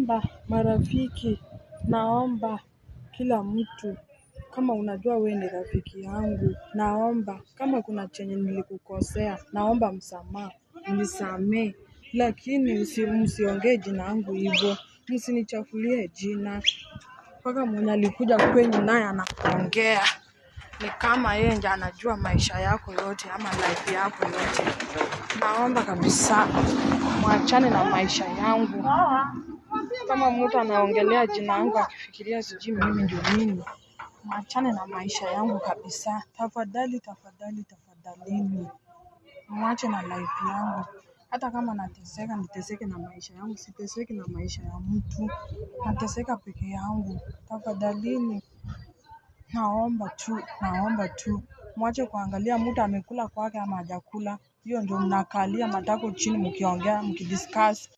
naomba marafiki, naomba kila mtu, kama unajua wewe ni rafiki yangu, naomba kama kuna chenye nilikukosea, naomba msamaha, unisamehe, lakini msiongee jina langu hivyo, msinichafulie jina. Mpaka mwenye alikuja kwenyu naye anakuongea ni kama yeye ndiye anajua maisha yako yote ama life yako yote. Naomba kabisa mwachane na maisha yangu. Kama mtu anaongelea jina langu akifikiria sijui mimi ndio nini, mwachane na maisha yangu kabisa. Tafadhali, tafadhali, tafadhalini. Mwache na life yangu. Hata kama nateseka, niteseke na maisha yangu, siteseki na maisha ya mtu. Nateseka peke yangu. Tafadhalini. Naomba tu. Mwache kuangalia mtu amekula kwake ama hajakula. Hiyo ndio mnakalia matako chini mkiongea, mkidiscuss.